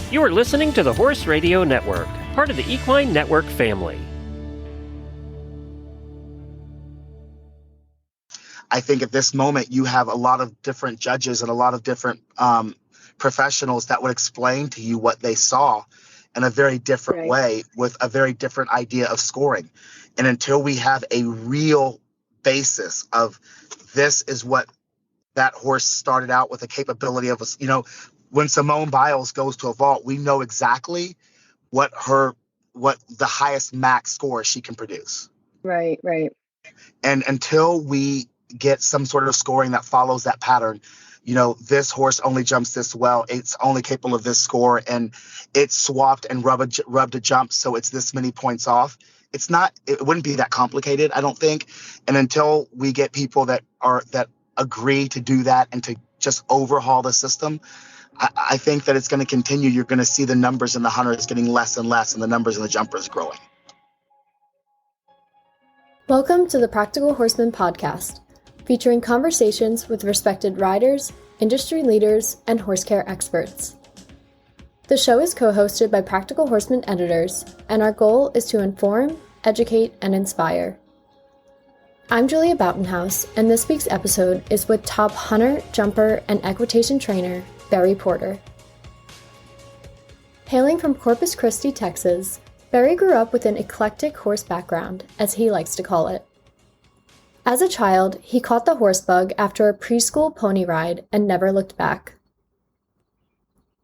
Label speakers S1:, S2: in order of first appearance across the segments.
S1: You are listening to the Horse Radio Network, part of the Equine Network family.
S2: I think at this moment you have a lot of different judges and a lot of different professionals that would explain to you what they saw in a very different way with a very different idea of scoring. And until we have a real basis of this is what that horse started out with, a capability of, when Simone Biles goes to a vault, we know exactly what the highest max score she can produce.
S3: Right.
S2: And until we get some sort of scoring that follows that pattern, this horse only jumps this well, it's only capable of this score, and it's swapped and rubbed a jump, so it's this many points off. It wouldn't be that complicated, I don't think. And until we get people that agree to do that and to just overhaul the system, I think that it's going to continue. You're going to see the numbers in the hunters getting less and less, and the numbers in the jumpers growing.
S4: Welcome to the Practical Horseman podcast, featuring conversations with respected riders, industry leaders, and horse care experts. The show is co-hosted by Practical Horseman editors, and our goal is to inform, educate, and inspire. I'm Julia Boughtonhouse, and this week's episode is with top hunter, jumper, and equitation trainer, Barry Porter. Hailing from Corpus Christi, Texas, Barry grew up with an eclectic horse background, as he likes to call it. As a child, he caught the horse bug after a preschool pony ride and never looked back.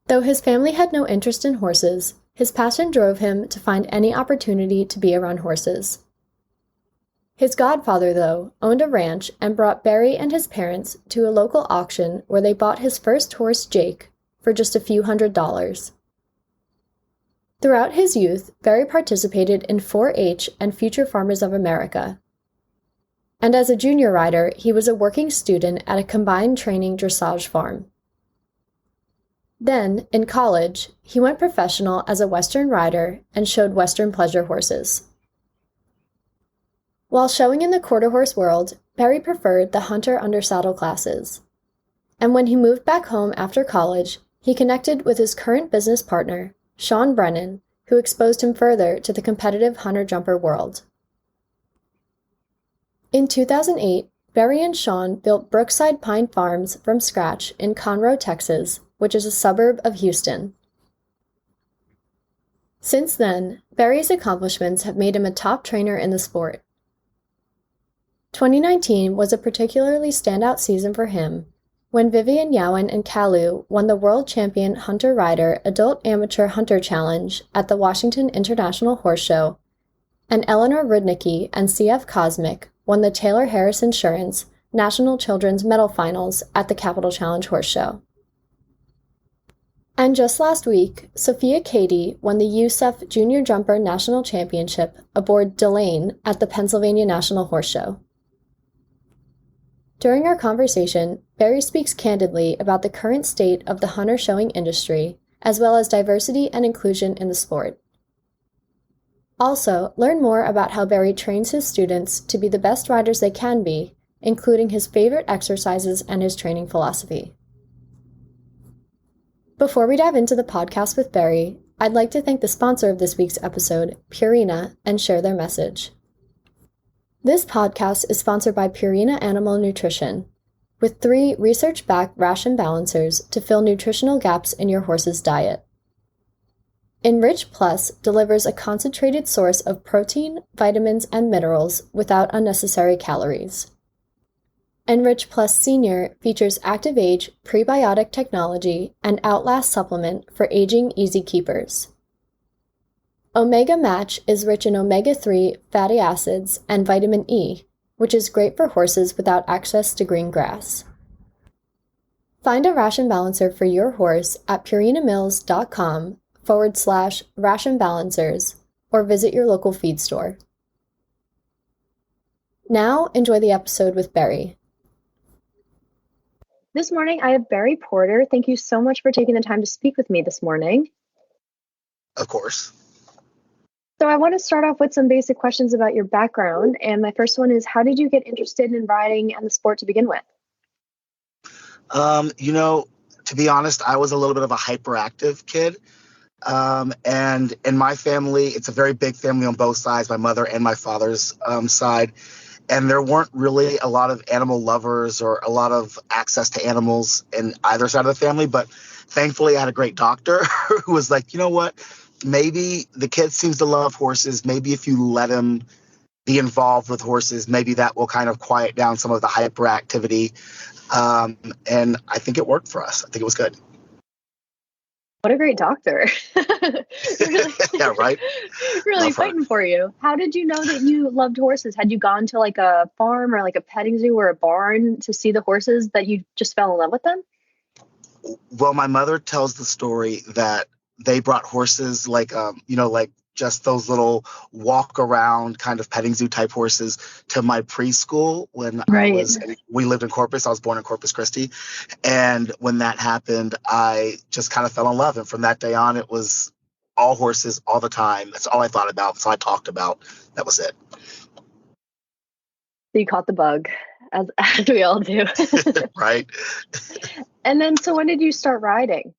S4: Though his family had no interest in horses, his passion drove him to find any opportunity to be around horses. His godfather, though, owned a ranch and brought Barry and his parents to a local auction where they bought his first horse, Jake, for just a few $100s. Throughout his youth, Barry participated in 4-H and Future Farmers of America. And as a junior rider, he was a working student at a combined training dressage farm. Then, in college, he went professional as a Western rider and showed Western pleasure horses. While showing in the quarter horse world, Barry preferred the hunter under saddle classes. And when he moved back home after college, he connected with his current business partner, Sean Brennan, who exposed him further to the competitive hunter-jumper world. In 2008, Barry and Sean built Brookside Pine Farms from scratch in Conroe, Texas, which is a suburb of Houston. Since then, Barry's accomplishments have made him a top trainer in the sport. 2019 was a particularly standout season for him, when Vivian Yowen and Kalu won the World Champion Hunter Rider Adult Amateur Hunter Challenge at the Washington International Horse Show, and Eleanor Rudnicki and CF Cosmic won the Taylor Harris Insurance National Children's Medal Finals at the Capital Challenge Horse Show. And just last week, Sophia Cady won the USEF Junior Jumper National Championship aboard Delane at the Pennsylvania National Horse Show. During our conversation, Barry speaks candidly about the current state of the hunter showing industry, as well as diversity and inclusion in the sport. Also, learn more about how Barry trains his students to be the best riders they can be, including his favorite exercises and his training philosophy. Before we dive into the podcast with Barry, I'd like to thank the sponsor of this week's episode, Purina, and share their message. This podcast is sponsored by Purina Animal Nutrition, with 3 research-backed ration balancers to fill nutritional gaps in your horse's diet. Enrich Plus delivers a concentrated source of protein, vitamins, and minerals without unnecessary calories. Enrich Plus Senior features Active Age prebiotic technology and Outlast supplement for aging easy keepers. Omega Match is rich in omega-3 fatty acids and vitamin E, which is great for horses without access to green grass. Find a ration balancer for your horse at purinamills.com/ration balancers or visit your local feed store. Now enjoy the episode with Barry.
S3: This morning I have Barry Porter. Thank you so much for taking the time to speak with me this morning.
S2: Of course.
S3: So I want to start off with some basic questions about your background. And my first one is, how did you get interested in riding and the sport to begin with?
S2: To be honest, I was a little bit of a hyperactive kid. And in my family, it's a very big family on both sides, my mother and my father's side. And there weren't really a lot of animal lovers or a lot of access to animals in either side of the family. But thankfully, I had a great doctor who was like, you know what? Maybe the kid seems to love horses. Maybe if you let him be involved with horses, maybe that will kind of quiet down some of the hyperactivity. And I think it worked for us. I think it was good.
S3: What a great doctor. Really,
S2: Yeah, right.
S3: really
S2: Love her.
S3: fighting for you. How did you know that you loved horses? Had you gone to like a farm or like a petting zoo or a barn to see the horses that you just fell in love with them?
S2: Well, my mother tells the story that they brought horses like, like just those little walk around kind of petting zoo type horses to my preschool when
S3: Right.
S2: we lived in Corpus. I was born in Corpus Christi. And when that happened, I just kind of fell in love. And from that day on, it was all horses all the time. That's all I thought about. That's all I talked about. That was it.
S3: So you caught the bug, as we all do.
S2: Right.
S3: And then, so when did you start riding?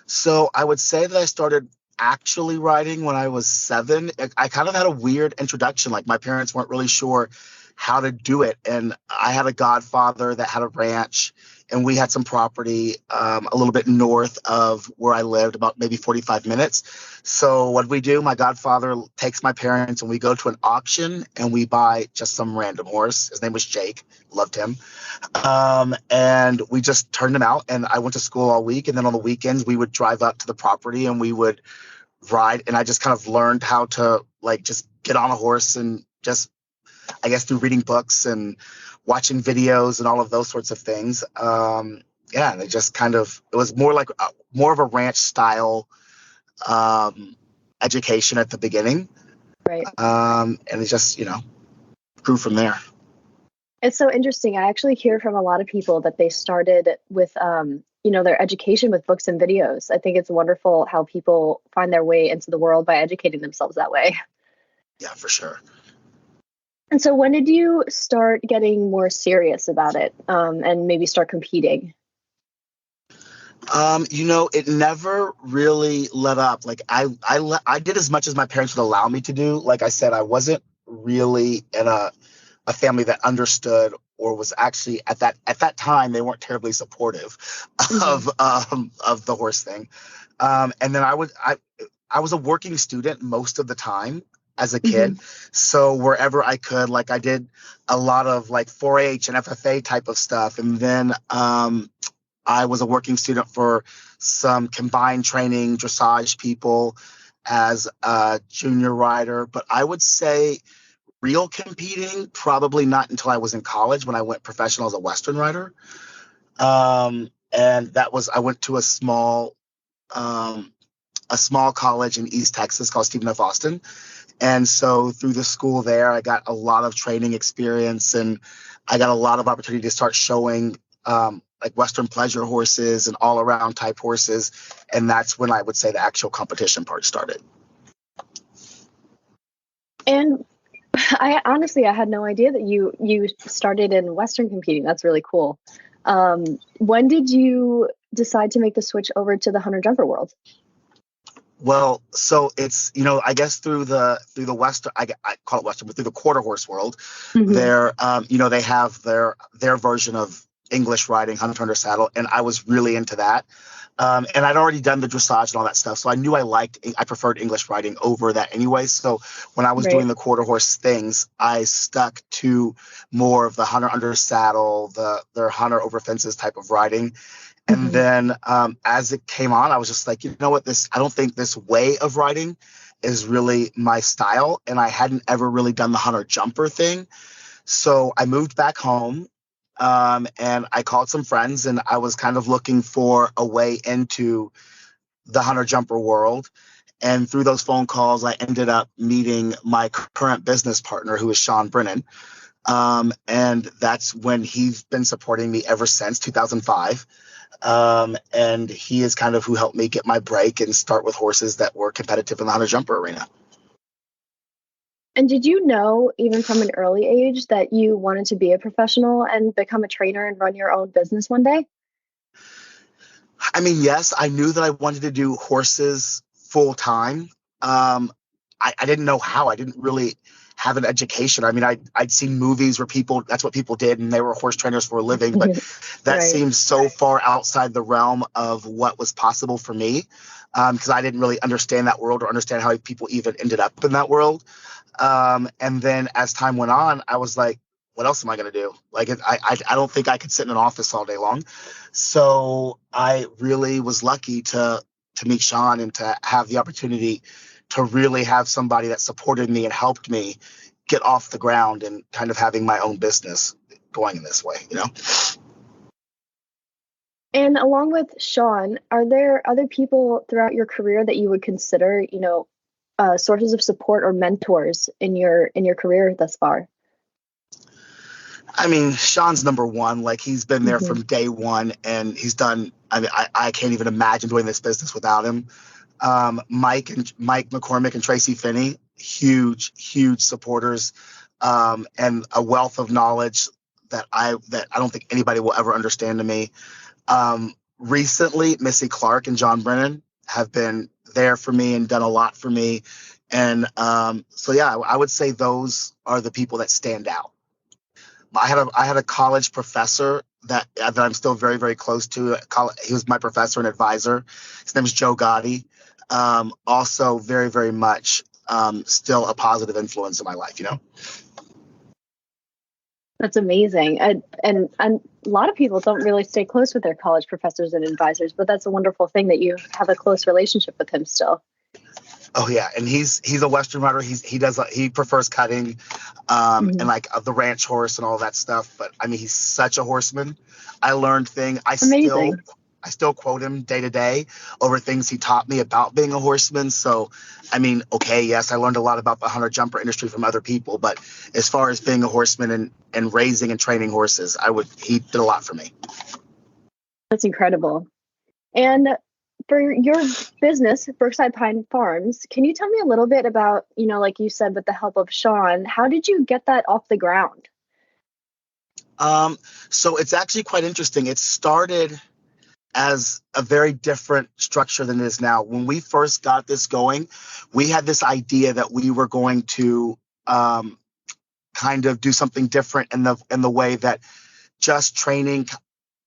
S2: So I would say that I started actually riding when I was 7. I kind of had a weird introduction. Like my parents weren't really sure how to do it. And I had a godfather that had a ranch, and we had some property a little bit north of where I lived, about maybe 45 minutes. So what we do, my godfather takes my parents and we go to an auction and we buy just some random horse. His name was Jake. Loved him. And we just turned him out, and I went to school all week. And then on the weekends, we would drive up to the property and we would ride. And I just kind of learned how to like just get on a horse and just, I guess, through reading books and watching videos and all of those sorts of things. And it just kind of, it was more like more of a ranch style education at the beginning.
S3: Right.
S2: And it just, grew from there.
S3: It's so interesting. I actually hear from a lot of people that they started with, their education with books and videos. I think it's wonderful how people find their way into the world by educating themselves that way.
S2: Yeah, for sure.
S3: And so when did you start getting more serious about it, and maybe start competing?
S2: It never really let up. Like I did as much as my parents would allow me to do. Like I said, I wasn't really in a family that understood or was actually at that time, they weren't terribly supportive of the horse thing. And then I was a working student most of the time as a kid. So wherever I could, like I did a lot of like 4-H and FFA type of stuff. And then I was a working student for some combined training dressage people as a junior rider. But I would say real competing, probably not until I was in college when I went professional as a Western rider. And that was, I went to a small college in East Texas called Stephen F. Austin. And so through the school there, I got a lot of training experience, and I got a lot of opportunity to start showing like Western pleasure horses and all around type horses. And that's when I would say the actual competition part started.
S3: And I had no idea that you started in Western competing. That's really cool. When did you decide to make the switch over to the hunter jumper world?
S2: Well, so it's, I guess through the Western, I call it Western, but through the quarter horse world, there, they have their version of English riding, hunter under saddle, and I was really into that. And I'd already done the dressage and all that stuff, so I knew I preferred English riding over that anyway. So when I was doing the quarter horse things, I stuck to more of the hunter under saddle, their hunter over fences type of riding. And then as it came on, I was just like, you know what, I don't think this way of riding is really my style. And I hadn't ever really done the hunter jumper thing. So I moved back home, and I called some friends, and I was kind of looking for a way into the hunter jumper world. And through those phone calls, I ended up meeting my current business partner, who is Sean Brennan. And that's when he's been supporting me ever since 2005. And he is kind of who helped me get my break and start with horses that were competitive in the hunter jumper arena.
S3: And did you know, even from an early age, that you wanted to be a professional and become a trainer and run your own business one day?
S2: I mean, yes, I knew that I wanted to do horses full time. I didn't know how. I didn't really have an education. I mean, I'd seen movies where that's what people did, and they were horse trainers for a living, but that
S3: Right.
S2: seemed so far outside the realm of what was possible for me, because I didn't really understand that world or understand how people even ended up in that world. And then as time went on, I was like, what else am I going to do? Like, I don't think I could sit in an office all day long. So I really was lucky to meet Sean and to have the opportunity to really have somebody that supported me and helped me get off the ground and kind of having my own business going in this way, you know?
S3: And along with Sean, are there other people throughout your career that you would consider, sources of support or mentors in your career thus far?
S2: I mean, Sean's number one. Like, he's been there
S3: Mhm.
S2: from day one, and he's done. I mean, I can't even imagine doing this business without him. Mike McCormick and Tracy Finney, huge supporters, and a wealth of knowledge that I don't think anybody will ever understand to me. Recently, Missy Clark and John Brennan have been there for me and done a lot for me. And so, yeah, I would say those are the people that stand out. I had a college professor that I'm still very, very close to. He was my professor and advisor. His name is Joe Gotti. Also very, very much still a positive influence in my life, you know?
S3: That's amazing. And a lot of people don't really stay close with their college professors and advisors, but that's a wonderful thing that you have a close relationship with him still.
S2: Oh yeah, and he's a Western rider. He prefers cutting, and like the ranch horse and all that stuff. But I mean, he's such a horseman. I learned things.
S3: Amazing.
S2: I still quote him day to day over things he taught me about being a horseman. So, I mean, okay, yes, I learned a lot about the hunter jumper industry from other people, but as far as being a horseman and raising and training horses, he did a lot for me.
S3: That's incredible. And for your business, Brookside Pine Farms, can you tell me a little bit about, like you said, with the help of Sean, how did you get that off the ground?
S2: So it's actually quite interesting. It started as a very different structure than it is now. When we first got this going, we had this idea that we were going to kind of do something different in the way that just training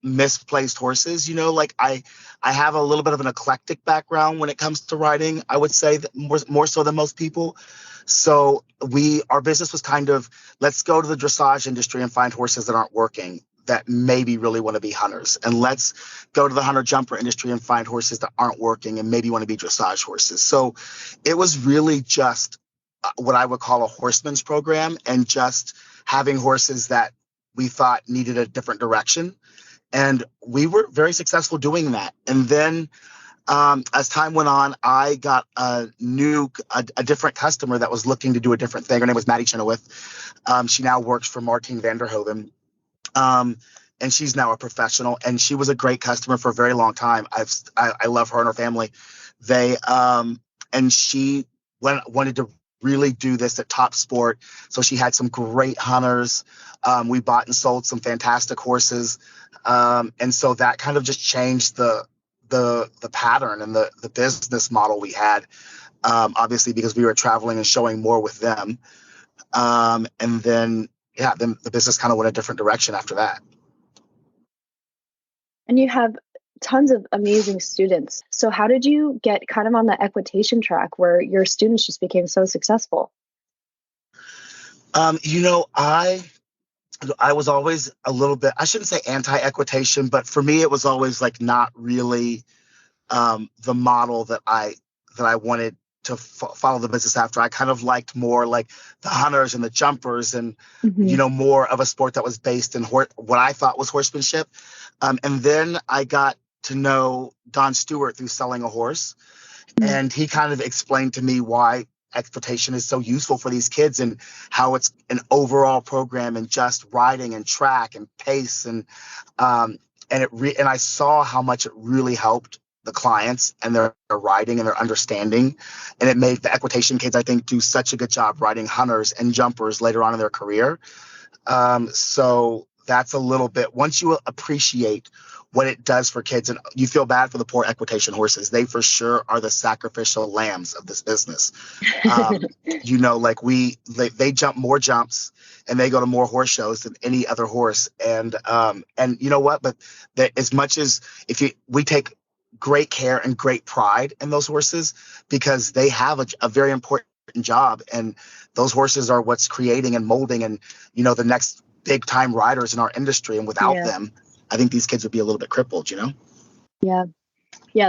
S2: misplaced horses. Like I have a little bit of an eclectic background when it comes to riding. I would say that more so than most people. So our business was kind of, let's go to the dressage industry and find horses that aren't working that maybe really want to be hunters. And let's go to the hunter jumper industry and find horses that aren't working and maybe want to be dressage horses. So it was really just what I would call a horseman's program, and just having horses that we thought needed a different direction. And we were very successful doing that. And then as time went on, I got a different customer that was looking to do a different thing. Her name was Maddie Chenoweth. She now works for Martin Vanderhoven. And she's now a professional, and she was a great customer for a very long time. I love her and her family. And she wanted to really do this at top sport. So she had some great hunters. We bought and sold some fantastic horses. And so that kind of just changed the pattern and the business model we had, obviously, because we were traveling and showing more with them. And then the business kind of went a different direction after that.
S3: And you have tons of amazing students. So how did you get kind of on the equitation track where your students just became so successful?
S2: I was always a little bit, I shouldn't say anti-equitation, but for me, it was always like not really the model that I wanted to follow the business after. I kind of liked more like the hunters and the jumpers and, more of a sport that was based in what I thought was horsemanship. And then I got to know Don Stewart through Selling a Horse. And he kind of explained to me why equitation is so useful for these kids and how it's an overall program and just riding and track and pace. And I saw how much it really helped the clients and their riding and their understanding. And it made the equitation kids, I think, do such a good job riding hunters and jumpers later on in their career. So that's a little bit, once you appreciate what it does for kids, and you feel bad for the poor equitation horses. They for sure are the sacrificial lambs of this business. Like they jump more jumps and they go to more horse shows than any other horse. And you know what? But as much as we take great care and great pride in those horses because they have a very important job, and those horses are what's creating and molding and the next big time riders in our industry. And without them, I think these kids would be a little bit crippled.
S3: Yeah,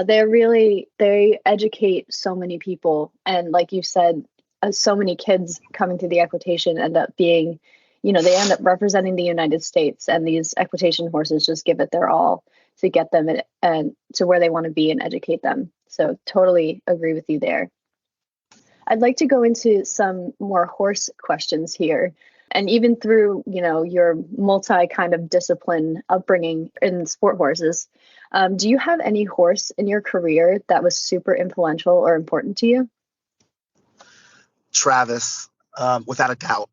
S3: they educate so many people, and like you said, so many kids coming to the equitation end up being, they end up representing the United States, and these equitation horses just give it their all to get them and to where they want to be and educate them. So totally agree with you there. I'd like to go into some more horse questions here. And even through, your multi kind of discipline upbringing in sport horses, do you have any horse in your career that was super influential or important to you?
S2: Travis, without a doubt.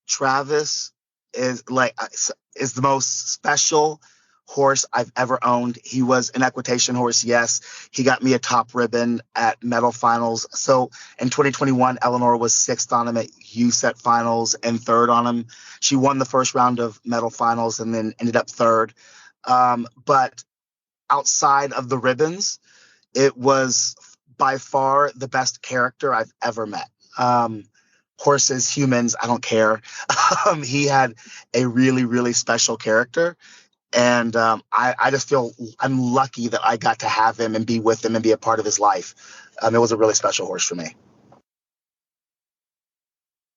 S2: Travis is the most special horse I've ever owned. He was an equitation horse. Yes, he got me a top ribbon at medal finals. So in 2021, Eleanor was 6th on him at USET finals and 3rd on him. She won the first round of medal finals and then ended up 3rd. But outside of the ribbons, it was by far the best character I've ever met. Horses, humans, I don't care. He had a really, really special character. And I just feel I'm lucky that I got to have him and be with him and be a part of his life. It was a really special horse for me.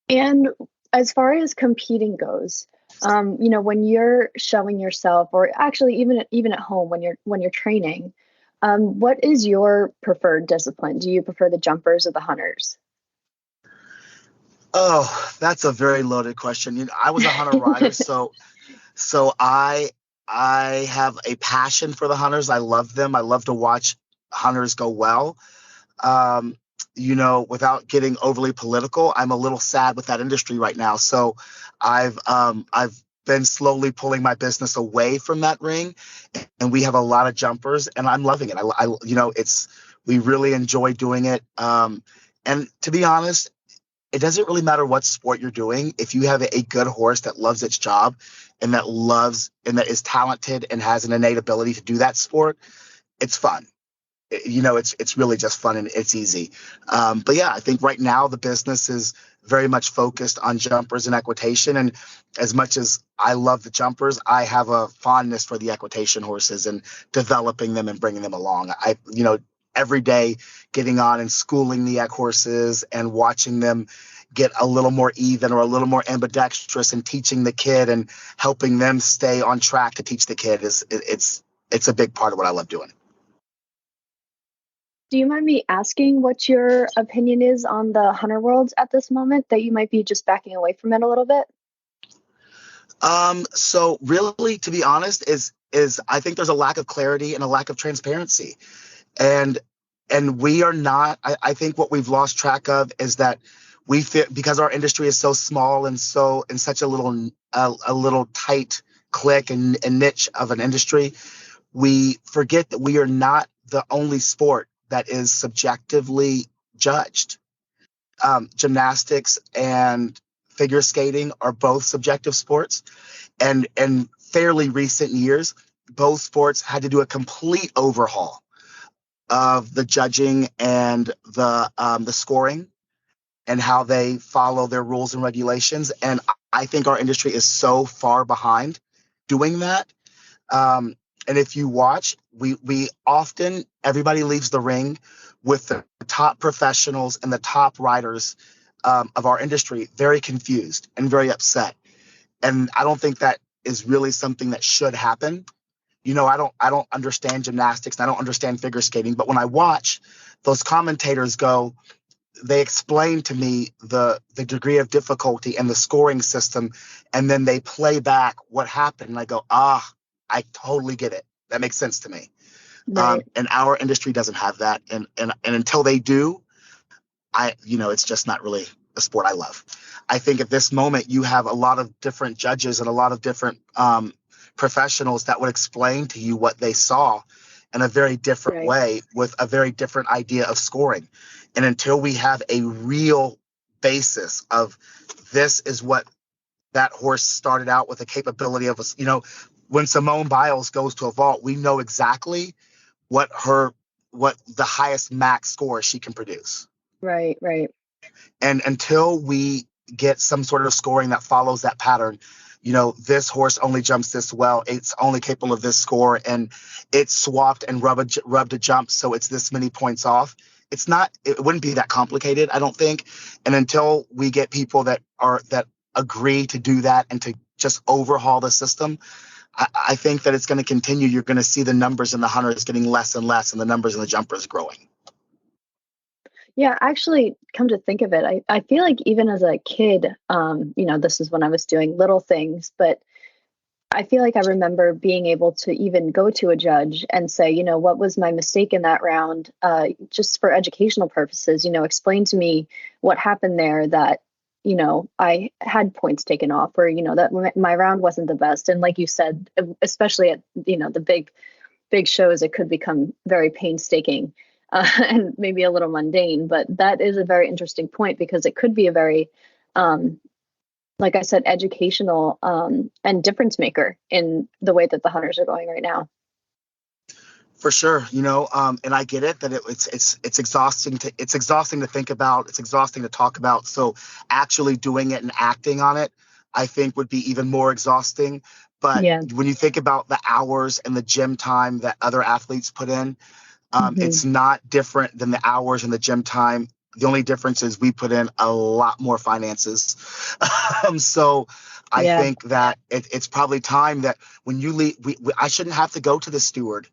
S3: And as far as competing goes, when you're showing yourself, or actually even at home when you're training, what is your preferred discipline? Do you prefer the jumpers or the hunters?
S2: Oh, that's a very loaded question. I was a hunter rider, so I have a passion for the hunters. I love them. I love to watch hunters go well. Without getting overly political, I'm a little sad with that industry right now. So I've been slowly pulling my business away from that ring, and we have a lot of jumpers, and I'm loving it. We really enjoy doing it. And to be honest, it doesn't really matter what sport you're doing. If you have a good horse that loves its job and that is talented and has an innate ability to do that sport, it's fun. It's really just fun and it's easy. But yeah, I think right now the business is very much focused on jumpers and equitation. And as much as I love the jumpers, I have a fondness for the equitation horses and developing them and bringing them along. Every day getting on and schooling the eq horses and watching them get a little more even or a little more ambidextrous and teaching the kid and helping them stay on track to teach the kid it's a big part of what I love doing.
S3: Do you mind me asking what your opinion is on the hunter world at this moment, that you might be just backing away from it a little bit?
S2: So really, to be honest, is I think there's a lack of clarity and a lack of transparency. And we are not, I think what we've lost track of is that we feel, because our industry is so small and so in such a little tight clique and niche of an industry, we forget that we are not the only sport that is subjectively judged. Gymnastics and figure skating are both subjective sports. And in fairly recent years, both sports had to do a complete overhaul of the judging and the scoring and how they follow their rules and regulations. And I think our industry is so far behind doing that. And if you watch, we often, everybody leaves the ring with the top professionals and the top riders of our industry very confused and very upset. And I don't think that is really something that should happen. I don't understand gymnastics and I don't understand figure skating, but when I watch those commentators they explain to me the degree of difficulty and the scoring system, and then they play back what happened. And I go, I totally get it. That makes sense to me.
S3: Right.
S2: And our industry doesn't have that. And until they do, it's just not really a sport I love. I think at this moment you have a lot of different judges and a lot of different professionals that would explain to you what they saw in a very different
S3: Right.
S2: way with a very different idea of scoring. And until we have a real basis of this is what that horse started out with, a capability of, when Simone Biles goes to a vault, we know exactly what the highest max score she can produce.
S3: Right.
S2: And until we get some sort of scoring that follows that pattern, this horse only jumps this well, it's only capable of this score, and it's swapped and rubbed a jump, so it's this many points off. It wouldn't be that complicated, I don't think. And until we get people that agree to do that and to just overhaul the system, I think that it's going to continue. You're going to see the numbers in the hunters getting less and less, and the numbers in the jumpers growing.
S3: Yeah, actually, come to think of it, I feel like even as a kid, this is when I was doing little things, but I feel like I remember being able to even go to a judge and say, what was my mistake in that round, just for educational purposes, explain to me what happened there that, I had points taken off, or, that my round wasn't the best. And like you said, especially at, the big shows, it could become very painstaking. And maybe a little mundane, but that is a very interesting point, because it could be a very, like I said, educational and difference maker in the way that the hunters are going right now.
S2: For sure, and I get it that it's exhausting to think about, it's exhausting to talk about. So actually doing it and acting on it, I think, would be even more exhausting. But
S3: Yeah.
S2: when you think about the hours and the gym time that other athletes put in, it's not different than the hours and the gym time. The only difference is we put in a lot more finances. So I think that it's probably time that when you leave, I shouldn't have to go to the steward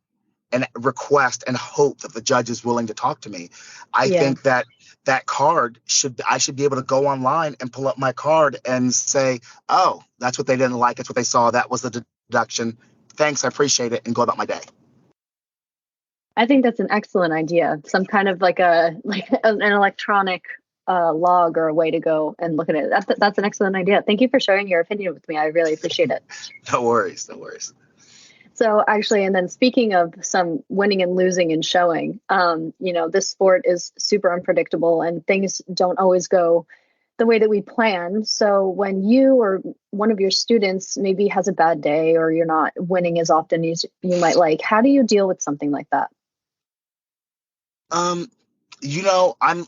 S2: and request and hope that the judge is willing to talk to me. I think that card I should be able to go online and pull up my card and say, oh, that's what they didn't like. That's what they saw. That was the deduction. Thanks. I appreciate it. And go about my day.
S3: I think that's an excellent idea. Some kind of like an electronic log or a way to go and look at it. That's an excellent idea. Thank you for sharing your opinion with me. I really appreciate it.
S2: No worries.
S3: So actually, and then speaking of some winning and losing and showing, this sport is super unpredictable and things don't always go the way that we plan. So when you or one of your students maybe has a bad day, or you're not winning as often as you might like, how do you deal with something like that?
S2: I'm I'm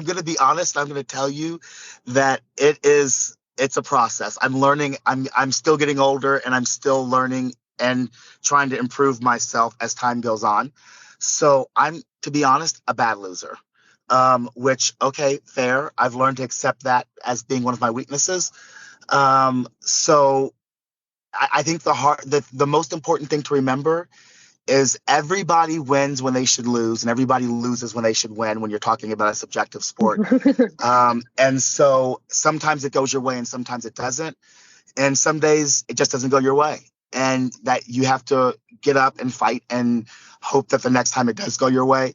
S2: going to be honest. I'm going to tell you that it's a process. I'm learning. I'm still getting older, and I'm still learning and trying to improve myself as time goes on. So I'm, to be honest, a bad loser, which, okay, fair. I've learned to accept that as being one of my weaknesses. So I think the most important thing to remember is everybody wins when they should lose, and everybody loses when they should win when you're talking about a subjective sport. And so sometimes it goes your way and sometimes it doesn't. And some days it just doesn't go your way. And that you have to get up and fight and hope that the next time it does go your way.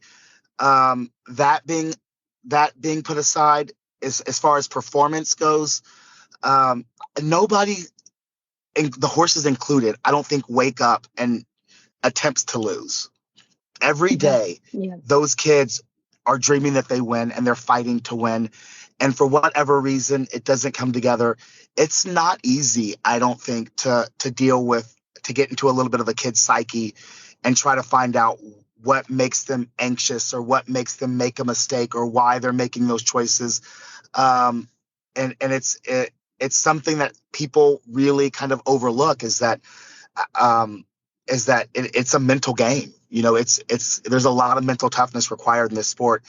S2: That being put aside, as far as performance goes, nobody, the horses included, I don't think wake up and attempts to lose. Every day, those kids are dreaming that they win and they're fighting to win. And for whatever reason, it doesn't come together. It's not easy, I don't think, to deal with, to get into a little bit of a kid's psyche and try to find out what makes them anxious or what makes them make a mistake or why they're making those choices. And it's something that people really kind of overlook, is that it's a mental game. There's a lot of mental toughness required in this sport.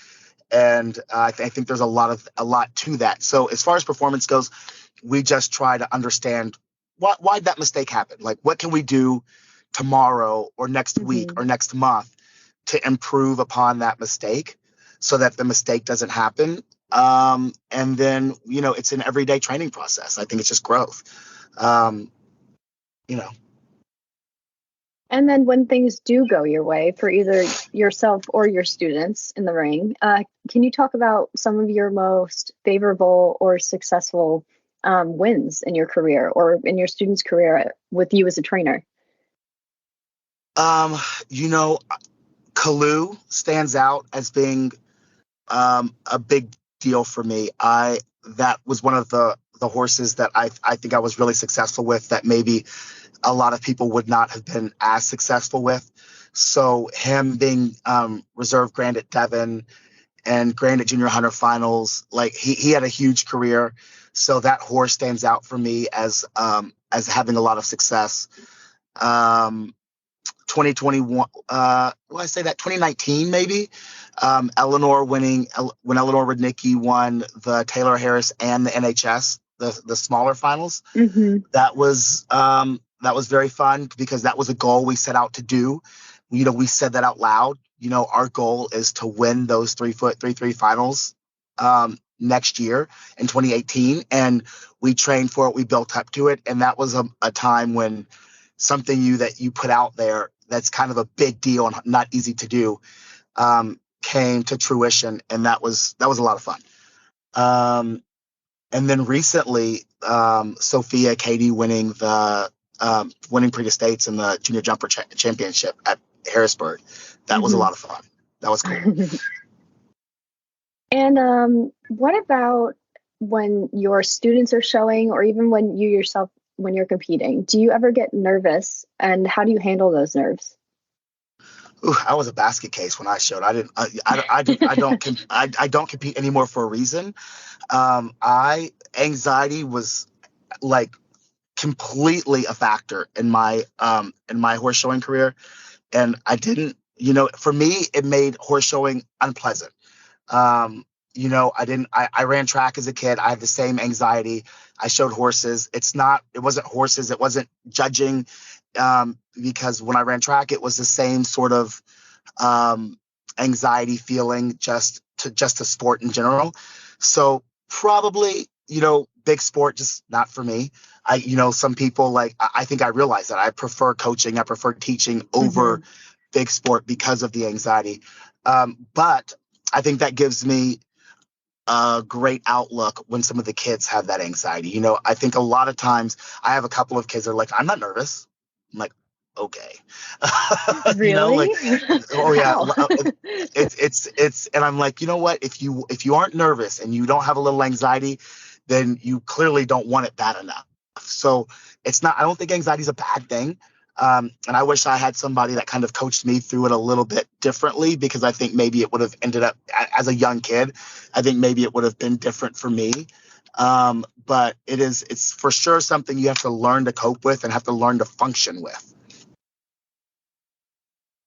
S2: And I think there's a lot to that. So as far as performance goes, we just try to understand why that mistake happened. Like, what can we do tomorrow or next week or next month to improve upon that mistake so that the mistake doesn't happen? And then, it's an everyday training process. I think it's just growth.
S3: And then when things do go your way for either yourself or your students in the ring, can you talk about some of your most favorable or successful wins in your career or in your students' career with you as a trainer?
S2: You know, Kalu stands out as being a big deal for me. That was one of the horses that I think I was really successful with that maybe a lot of people would not have been as successful with. So him being reserve grand at Devon and grand at Junior Hunter Finals, like he had a huge career. So that horse stands out for me as having a lot of success. 2021, will I say that 2019 maybe? Eleanor winning when Eleanor Rudnicki won the Taylor Harris and the NHS, the smaller finals.
S3: Mm-hmm.
S2: That was very fun because that was a goal we set out to do. You know, we said that out loud. You know, our goal is to win those 3-3 finals next year in 2018, and we trained for it. We built up to it, and that was a time when something that you put out there that's kind of a big deal and not easy to do came to fruition, and that was a lot of fun. And then recently, Sophia Katie winning Prix Estates in the Junior Jumper Championship at Harrisburg. That was a lot of fun. That was cool.
S3: And what about when your students are showing, or even when you yourself, when you're competing, do you ever get nervous, and how do you handle those nerves?
S2: Ooh, I was a basket case when I showed. I don't compete anymore for a reason. Anxiety was like completely a factor in my horse showing career, and I didn't. You know, for me, it made horse showing unpleasant. You know, I ran track as a kid. I had the same anxiety. I showed horses. It wasn't horses. It wasn't judging, because when I ran track, it was the same sort of anxiety feeling just to sport in general. So probably, you know, big sport, just not for me. Some people I think I realize that I prefer coaching. I prefer teaching over big sport because of the anxiety. But I think that gives me a great outlook when some of the kids have that anxiety. You know, I think a lot of times I have a couple of kids that are like, I'm not nervous. I'm like, okay.
S3: Really?
S2: You know, like, oh yeah.
S3: Wow.
S2: It's, and I'm like, you know what? If you aren't nervous and you don't have a little anxiety, then you clearly don't want it bad enough. So I don't think anxiety is a bad thing. And I wish I had somebody that kind of coached me through it a little bit differently, because I think maybe it would have ended up, as a young kid, I think maybe it would have been different for me. But it's for sure something you have to learn to cope with and have to learn to function with.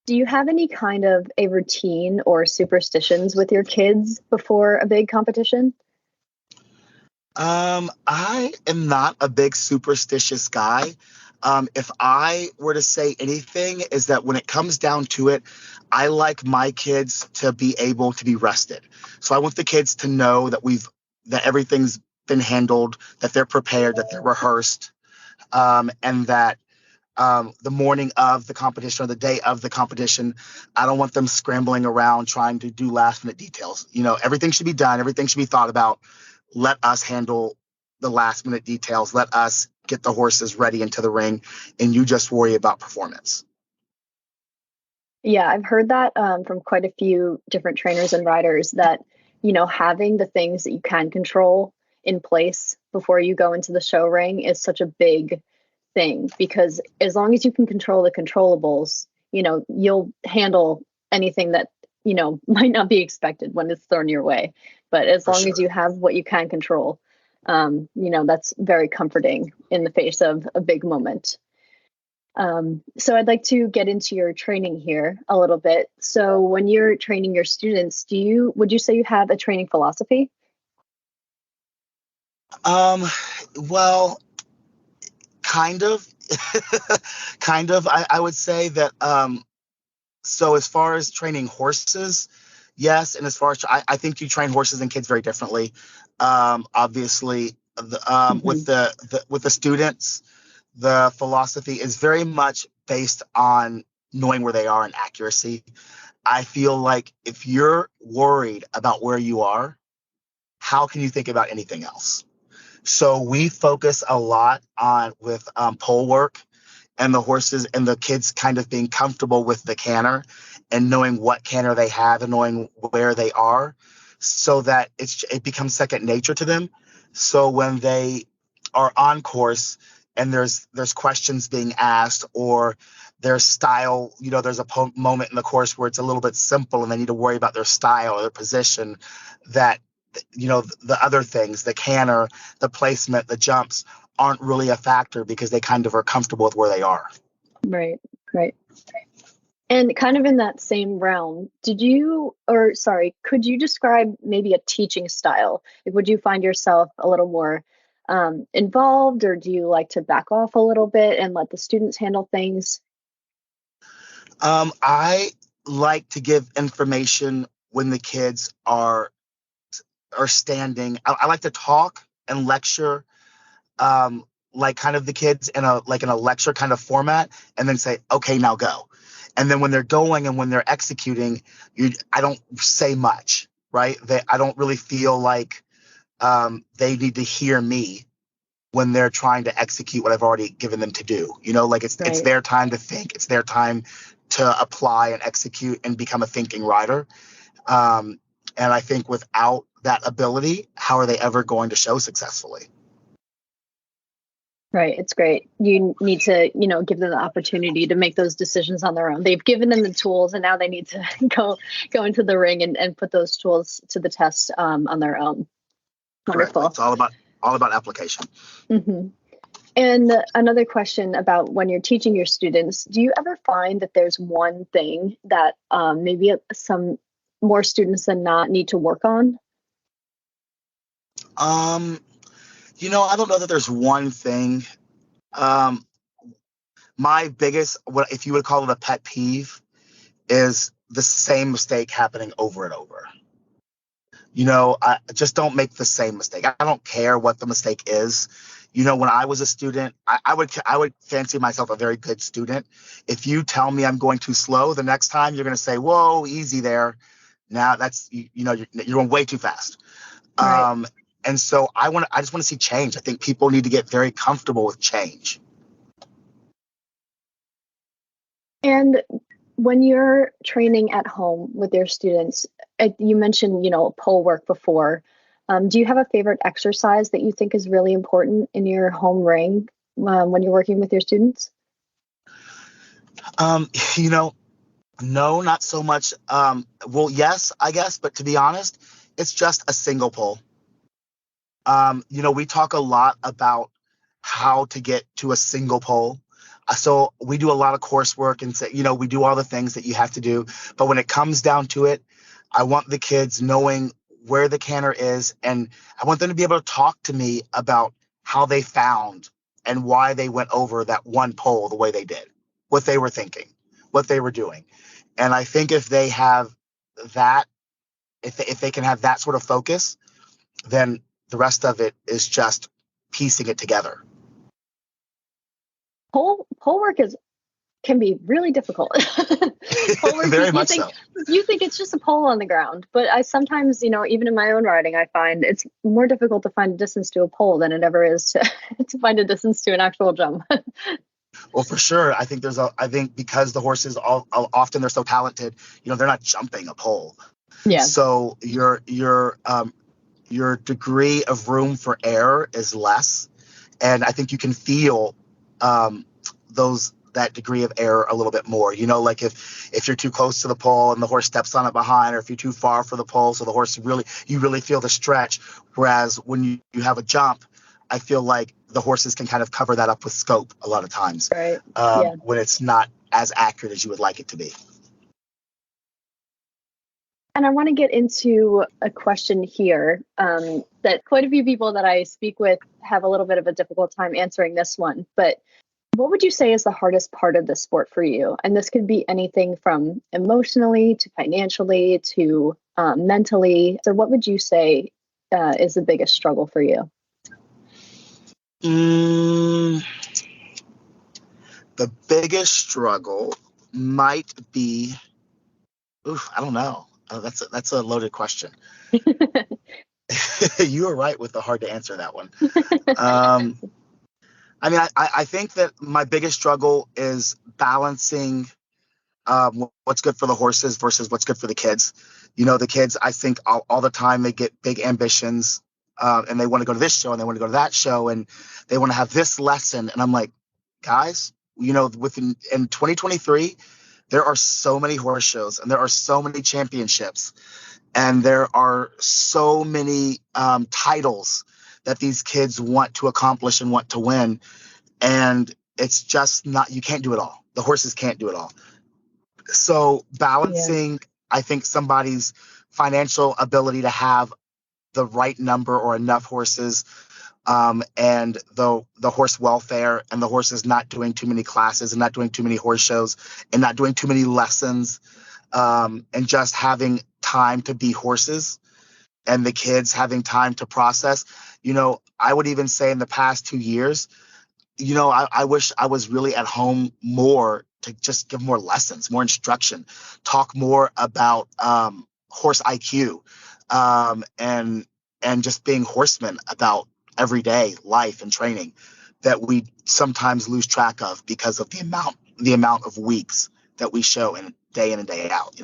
S3: Do you have any kind of a routine or superstitions with your kids before a big competition?
S2: I am not a big superstitious guy. If I were to say anything, is that when it comes down to it, I like my kids to be able to be rested. So I want the kids to know that that everything's been handled, that they're prepared, that they're rehearsed, and that the morning of the competition or the day of the competition, I don't want them scrambling around trying to do last minute details. You know, everything should be done. Everything should be thought about. Let us handle the last minute details. Let us get the horses ready into the ring, and you just worry about performance.
S3: Yeah, I've heard that from quite a few different trainers and riders that, you know, having the things that you can control in place before you go into the show ring is such a big thing, because as long as you can control the controllables, you know, you'll handle anything that, you know, might not be expected when it's thrown your way. But as long as you have what you can control, you know, that's very comforting in the face of a big moment. So I'd like to get into your training here a little bit. So when you're training your students, would you say you have a training philosophy?
S2: Well, kind of. Kind of. I would say that, so as far as training horses, yes. And as far as, I think you train horses and kids very differently. Obviously, with the students, the philosophy is very much based on knowing where they are and accuracy. I feel like if you're worried about where you are, how can you think about anything else? So we focus a lot on with pole work and the horses and the kids kind of being comfortable with the canter and knowing what canter they have and knowing where they are, so that it becomes second nature to them. So when they are on course and there's questions being asked, or their style, there's a moment in the course where it's a little bit simple and they need to worry about their style or their position, that the other things, the canter, the placement, the jumps aren't really a factor because they kind of are comfortable with where they are.
S3: Right. And kind of in that same realm, could you describe maybe a teaching style? Like, would you find yourself a little more involved, or do you like to back off a little bit and let the students handle things?
S2: I like to give information when the kids are standing. I like to talk and lecture, like kind of the kids in a lecture kind of format, and then say, okay, now go. And then when they're going and when they're executing, I don't say much, right? I don't really feel like they need to hear me when they're trying to execute what I've already given them to do. It's their time to think. It's their time to apply and execute and become a thinking rider. And I think without that ability, how are they ever going to show successfully?
S3: Right. It's great. You need to, give them the opportunity to make those decisions on their own. They've given them the tools, and now they need to go into the ring and put those tools to the test on their own. Wonderful.
S2: Correct. It's all about application.
S3: Mm-hmm. And another question about when you're teaching your students, do you ever find that there's one thing that maybe some more students than not need to work on?
S2: I don't know that there's one thing. My biggest, if you would call it a pet peeve, is the same mistake happening over and over. I just don't make the same mistake. I don't care what the mistake is. When I was a student, I would fancy myself a very good student. If you tell me I'm going too slow, the next time you're going to say, "Whoa, easy there." Now that's you're going way too fast.
S3: Right.
S2: And so I just want to see change. I think people need to get very comfortable with change.
S3: And when you're training at home with your students, you mentioned, pole work before. Do you have a favorite exercise that you think is really important in your home ring when you're working with your students?
S2: No, not so much. Well, yes, I guess. But to be honest, it's just a single pole. We talk a lot about how to get to a single pole. So we do a lot of coursework and say, we do all the things that you have to do. But when it comes down to it, I want the kids knowing where the canter is, and I want them to be able to talk to me about how they found and why they went over that one pole the way they did, what they were thinking, what they were doing. And I think if they have that, if they can have that sort of focus, then the rest of it is just piecing it together.
S3: Pole work can be really difficult. Pole work,
S2: Very much so.
S3: You think it's just a pole on the ground, but I sometimes, even in my own riding, I find it's more difficult to find a distance to a pole than it ever is to find a distance to an actual jump.
S2: Well, for sure. I think because the horses often they're so talented, they're not jumping a pole.
S3: Yeah.
S2: So your degree of room for error is less, and I think you can feel that degree of error a little bit more. Like if you're too close to the pole and the horse steps on it behind, or if you're too far for the pole, so the horse you really feel the stretch. Whereas when you have a jump, I feel like the horses can kind of cover that up with scope a lot of times.
S3: Right.
S2: When it's not as accurate as you would like it to be.
S3: And I want to get into a question here that quite a few people that I speak with have a little bit of a difficult time answering this one. But what would you say is the hardest part of the sport for you? And this could be anything from emotionally to financially to mentally. So what would you say is the biggest struggle for you?
S2: The biggest struggle might be, I don't know. That's a loaded question. You were right with the hard to answer that one. I mean, I think that my biggest struggle is balancing what's good for the horses versus what's good for the kids. The kids, I think all the time they get big ambitions and they want to go to this show and they want to go to that show and they want to have this lesson. And I'm like, guys, in 2023, there are so many horse shows and there are so many championships and there are so many titles that these kids want to accomplish and want to win. And it's just not, you can't do it all. The horses can't do it all. So balancing, I think, somebody's financial ability to have the right number or enough horses and the horse welfare and the horses not doing too many classes and not doing too many horse shows and not doing too many lessons and just having time to be horses and the kids having time to process. I would even say in the past 2 years, I wish I was really at home more to just give more lessons, more instruction, talk more about horse IQ and just being horsemen about everyday life and training that we sometimes lose track of because of the amount of weeks that we show in and day out,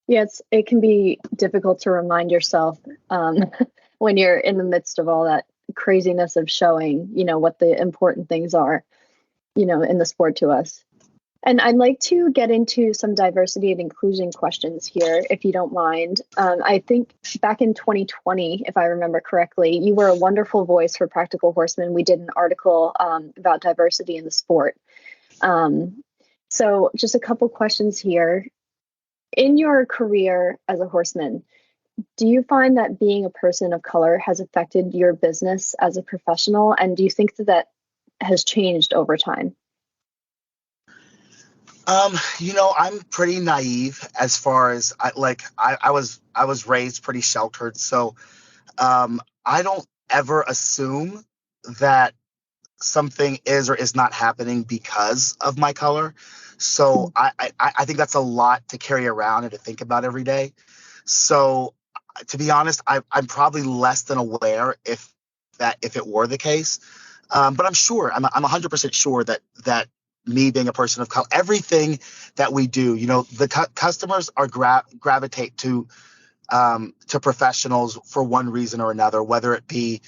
S3: Yeah, it can be difficult to remind yourself when you're in the midst of all that craziness of showing, what the important things are, in the sport to us. And I'd like to get into some diversity and inclusion questions here, if you don't mind. I think back in 2020, if I remember correctly, you were a wonderful voice for Practical Horseman. We did an article about diversity in the sport. So just a couple questions here. In your career as a horseman, do you find that being a person of color has affected your business as a professional? And do you think that has changed over time?
S2: I'm pretty naive as far as I was raised pretty sheltered. So I don't ever assume that something is or is not happening because of my color. So I think that's a lot to carry around and to think about every day. So to be honest, I'm probably less than aware if it were the case. But I'm sure, I'm 100% sure that me being a person of color, everything that we do, the customers are gravitate to professionals for one reason or another, whether it be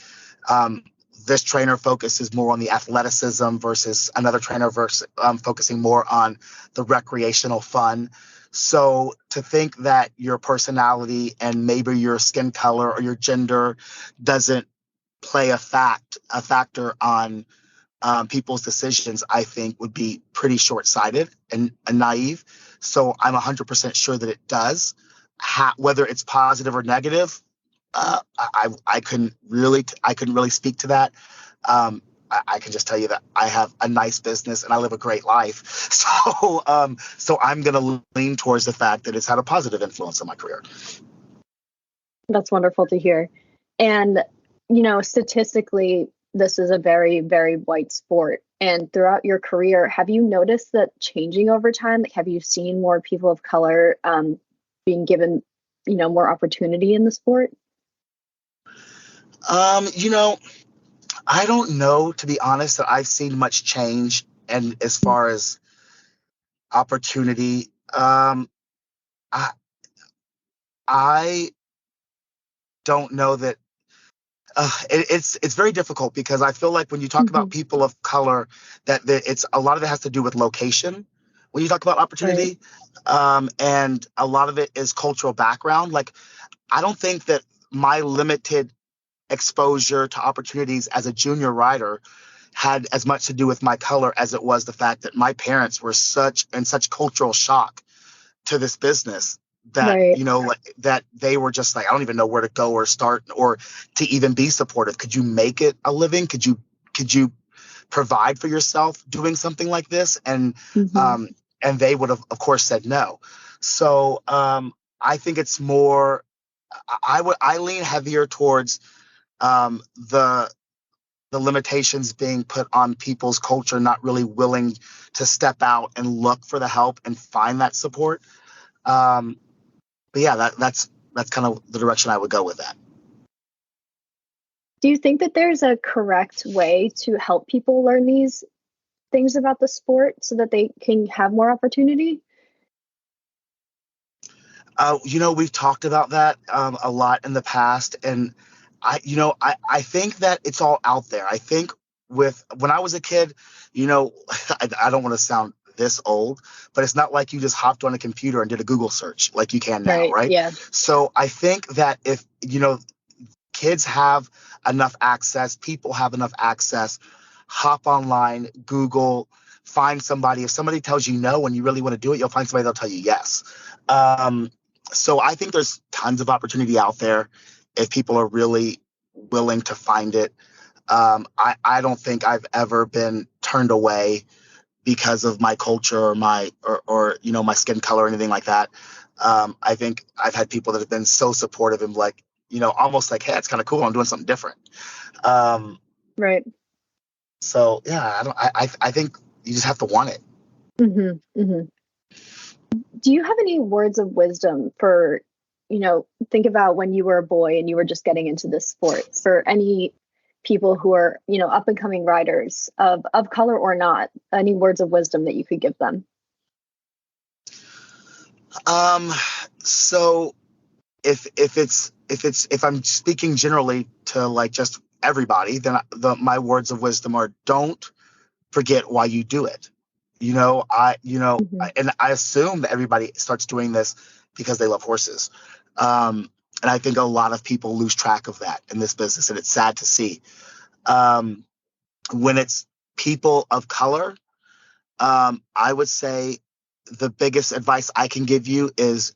S2: this trainer focuses more on the athleticism versus another trainer focusing more on the recreational fun. So to think that your personality and maybe your skin color or your gender doesn't play a factor on people's decisions, I think would be pretty short-sighted and naive. So I'm 100% sure that it does. Whether it's positive or negative, I couldn't really speak to that. I can just tell you that I have a nice business and I live a great life. So I'm going to lean towards the fact that it's had a positive influence on my career.
S3: That's wonderful to hear. And, statistically, this is a very, very white sport. And throughout your career, have you noticed that changing over time? Like, have you seen more people of color being given, more opportunity in the sport?
S2: I don't know, to be honest, that I've seen much change. And as far as opportunity, I don't know that. It's very difficult because I feel like when you talk about people of color, that it's a lot of it has to do with location. When you talk about opportunity, and a lot of it is cultural background. Like, I don't think that my limited exposure to opportunities as a junior rider had as much to do with my color as it was the fact that my parents were such cultural shock to this business that that they were just like, I don't even know where to go or start or to even be supportive. Could you make it a living? Could you provide for yourself doing something like this? And and they would have, of course, said no. So I think it's more, I lean heavier towards the the limitations being put on people's culture, not really willing to step out and look for the help and find that support. But yeah, that's kind of the direction I would go with that.
S3: Do you think that there's a correct way to help people learn these things about the sport so that they can have more opportunity?
S2: We've talked about that a lot in the past, and I think that it's all out there. I think when I was a kid, I don't want to sound this old, but it's not like you just hopped on a computer and did a Google search like you can now, right?
S3: Yeah.
S2: So I think that if, kids have enough access, people have enough access, hop online, Google, find somebody. If somebody tells you no and you really want to do it, you'll find somebody that'll tell you yes. So I think there's tons of opportunity out there if people are really willing to find it. I don't think I've ever been turned away because of my culture or my skin color or anything like that. I think I've had people that have been so supportive and almost like, hey, it's kind of cool. I'm doing something different.
S3: Right.
S2: So yeah, I think you just have to want it.
S3: Mm-hmm. Mm-hmm. Do you have any words of wisdom for, think about when you were a boy and you were just getting into this sport, for any people who are, up and coming riders of color or not, any words of wisdom that you could give them?
S2: So if I'm speaking generally to just everybody, then my words of wisdom are: don't forget why you do it.
S3: Mm-hmm.
S2: And I assume that everybody starts doing this because they love horses. And I think a lot of people lose track of that in this business, and it's sad to see. When it's people of color, I would say the biggest advice I can give you is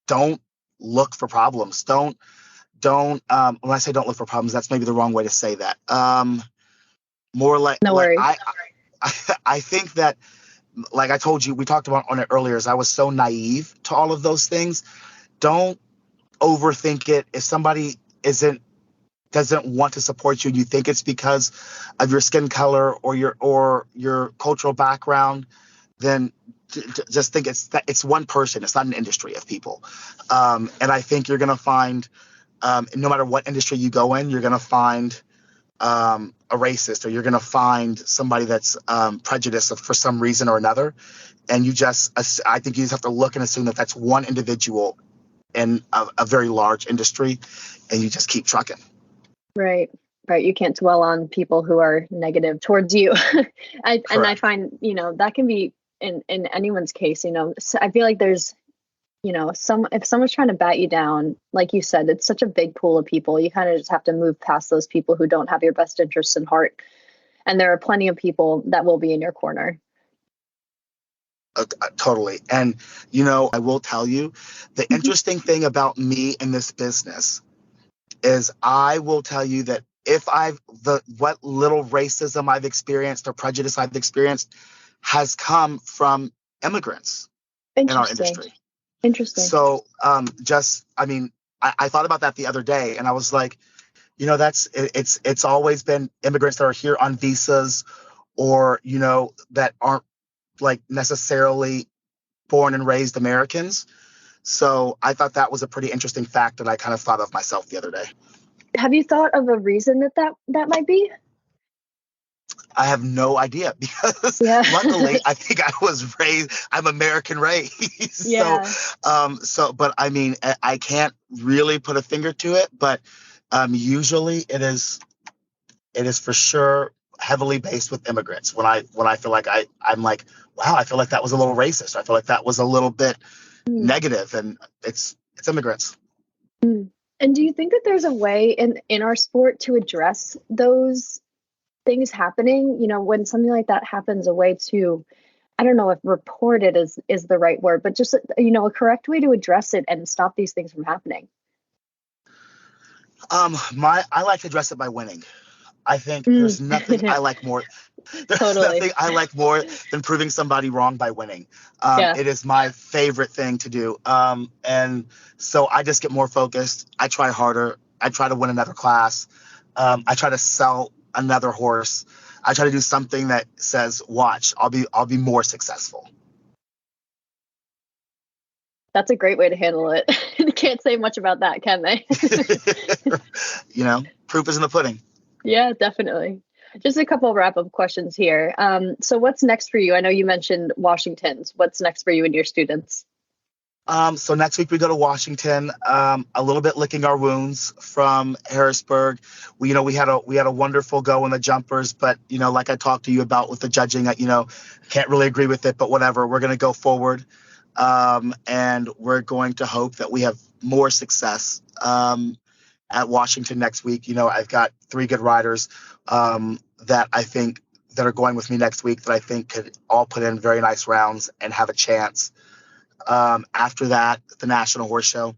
S2: don't look for problems. Don't, when I say don't look for problems, that's maybe the wrong way to say that. More like,
S3: no worries.
S2: I think that, like I told you, we talked about on it earlier, is I was so naive to all of those things. Don't overthink it. If somebody doesn't want to support you, and you think it's because of your skin color or your cultural background, then just think it's one person. It's not an industry of people. And I think you're going to find, no matter what industry you go in, you're going to find a racist, or you're going to find somebody that's prejudiced for some reason or another. And I think you just have to look and assume that that's one individual in a very large industry, and you just keep trucking.
S3: Right. You can't dwell on people who are negative towards you. And I find, that can be in anyone's case, so I feel like there's, if someone's trying to bat you down, like you said, it's such a big pool of people. You kind of just have to move past those people who don't have your best interests in heart. And there are plenty of people that will be in your corner.
S2: Totally. And, I will tell you, the interesting thing about me in this business is I will tell you that what little racism I've experienced or prejudice I've experienced has come from immigrants in our industry.
S3: Interesting.
S2: So I thought about that the other day, and I was like, it's always been immigrants that are here on visas, or, that aren't necessarily born and raised Americans. So I thought that was a pretty interesting fact that I kind of thought of myself the other day.
S3: Have you thought of a reason that might be?
S2: I have no idea, because luckily I think I'm American raised.
S3: Yeah.
S2: But I mean, I can't really put a finger to it, but usually it is for sure heavily based with immigrants. When I feel like I'm like, wow, I feel like that was a little racist. I feel like that was a little bit negative, and it's immigrants.
S3: And do you think that there's a way in our sport to address those things happening? When something like that happens, a way to, I don't know if report it is the right word, but just, a correct way to address it and stop these things from happening?
S2: I like to address it by winning. I think there's nothing I like more. There's nothing I like more than proving somebody wrong by winning. It is my favorite thing to do. And so I just get more focused. I try harder. I try to win another class. I try to sell another horse. I try to do something that says, watch, I'll be more successful.
S3: That's a great way to handle it. They can't say much about that, can they?
S2: Proof is in the pudding.
S3: Yeah, definitely. Just a couple of wrap-up questions here. So what's next for you? I know you mentioned Washington's. What's next for you and your students?
S2: So next week we go to Washington. A little bit licking our wounds from Harrisburg. We had a wonderful go in the jumpers, but like I talked to you about with the judging, can't really agree with it. But whatever, we're going to go forward, and we're going to hope that we have more success at Washington next week. I've got 3 good riders that I think that are going with me next week that I think could all put in very nice rounds and have a chance. After that, the National Horse Show.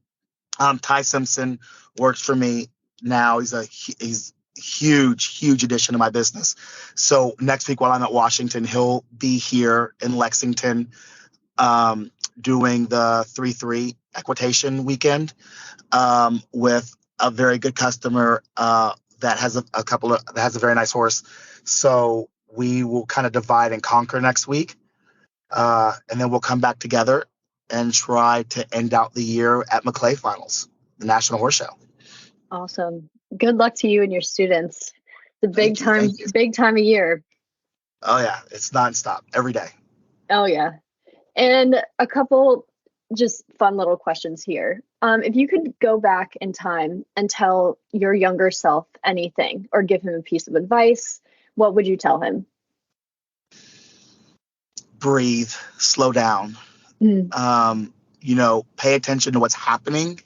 S2: Ty Simpson works for me now. He's huge addition to my business. So next week while I'm at Washington, he'll be here in Lexington doing the 3-3 equitation weekend with a very good customer that has a very nice horse. So we will kind of divide and conquer next week, and then we'll come back together and try to end out the year at Maclay Finals, the National Horse Show.
S3: Awesome. Good luck to you and your students. It's a big time of year.
S2: Oh yeah, it's nonstop every day.
S3: Oh yeah. And a couple just fun little questions here. If you could go back in time and tell your younger self anything or give him a piece of advice, what would you tell him?
S2: Breathe, slow down. Pay attention to what's happening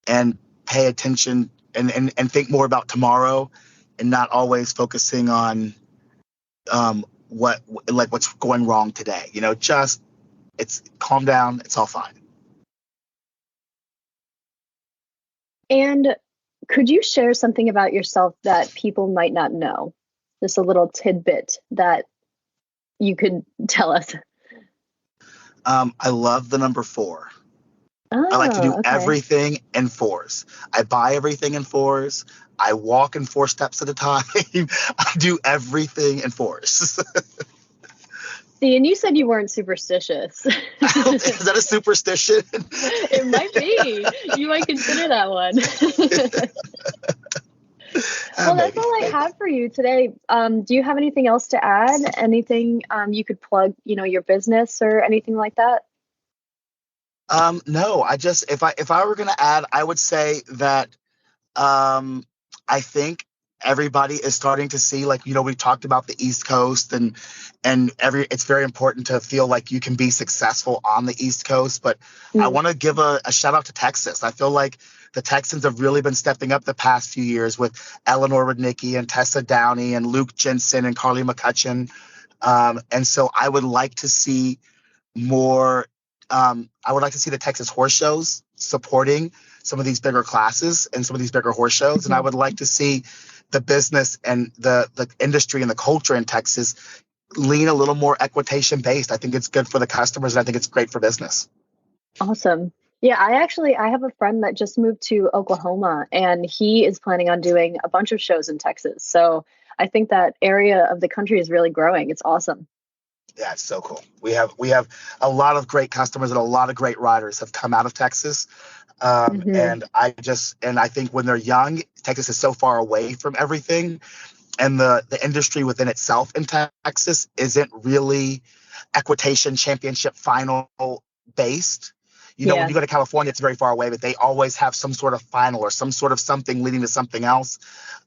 S2: and pay attention and think more about tomorrow and not always focusing on what's going wrong today. It's calm down. It's all fine.
S3: And could you share something about yourself that people might not know? Just a little tidbit that you could tell us.
S2: I love the number 4.
S3: Oh,
S2: I like to do
S3: okay.
S2: everything in 4s. I buy everything in 4s. I walk in 4 steps at a time. I do everything in 4s.
S3: See, and you said you weren't superstitious.
S2: Is that a superstition?
S3: It might be. You might consider that one. Well, that's all I have for you today. Do you have anything else to add? Anything you could plug, your business or anything like that?
S2: No, if I were going to add, I would say that I think everybody is starting to see, we talked about the East Coast and it's very important to feel like you can be successful on the East Coast. But I want to give a shout out to Texas. I feel like the Texans have really been stepping up the past few years with Eleanor Rudnicki and Tessa Downey and Luke Jensen and Carly McCutcheon. And so I would like to see more. I would like to see the Texas horse shows supporting some of these bigger classes and some of these bigger horse shows. And I would like to see the business and the industry and the culture in Texas lean a little more equitation based. I think it's good for the customers and I think it's great for business.
S3: Awesome. Yeah, I have a friend that just moved to Oklahoma and he is planning on doing a bunch of shows in Texas. So I think that area of the country is really growing. It's awesome.
S2: Yeah, it's so cool. We have a lot of great customers and a lot of great riders have come out of Texas. And I think when they're young, Texas is so far away from everything. And the industry within itself in Texas isn't really equitation championship final based. When you go to California, it's very far away, but they always have some sort of final or some sort of something leading to something else.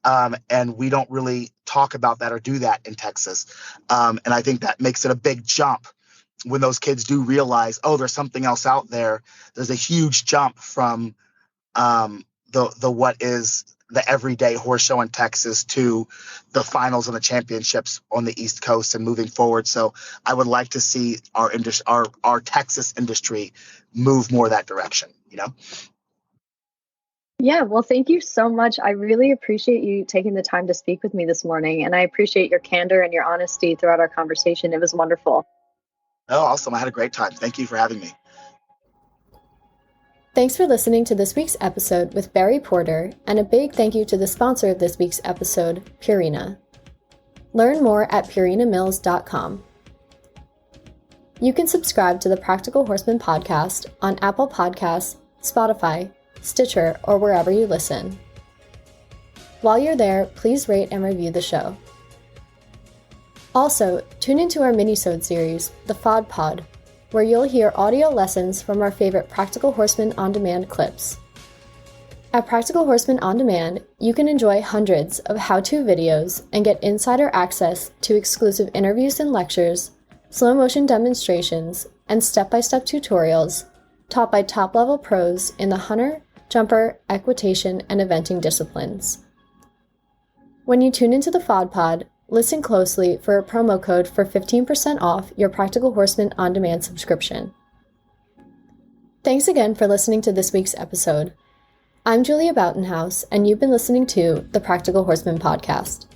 S2: And we don't really talk about that or do that in Texas. And I think that makes it a big jump when those kids do realize, oh, there's something else out there. There's a huge jump from the what is the everyday horse show in Texas to the finals and the championships on the East Coast and moving forward. So I would like to see our Texas industry move more that direction,
S3: Yeah, well, thank you so much. I really appreciate you taking the time to speak with me this morning. And I appreciate your candor and your honesty throughout our conversation. It was wonderful.
S2: Oh, awesome. I had a great time. Thank you for having me.
S4: Thanks for listening to this week's episode with Barry Porter, and a big thank you to the sponsor of this week's episode, Purina. Learn more at purinamills.com. You can subscribe to the Practical Horseman podcast on Apple Podcasts, Spotify, Stitcher, or wherever you listen. While you're there, please rate and review the show. Also, tune into our mini-sode series, The FOD Pod, where you'll hear audio lessons from our favorite Practical Horseman On Demand clips. At Practical Horseman On Demand, you can enjoy hundreds of how-to videos and get insider access to exclusive interviews and lectures, slow-motion demonstrations, and step-by-step tutorials taught by top-level pros in the hunter, jumper, equitation, and eventing disciplines. When you tune into the FOD Pod, listen closely for a promo code for 15% off your Practical Horseman On Demand subscription. Thanks again for listening to this week's episode. I'm Julia Boughtonhouse, and you've been listening to the Practical Horseman podcast.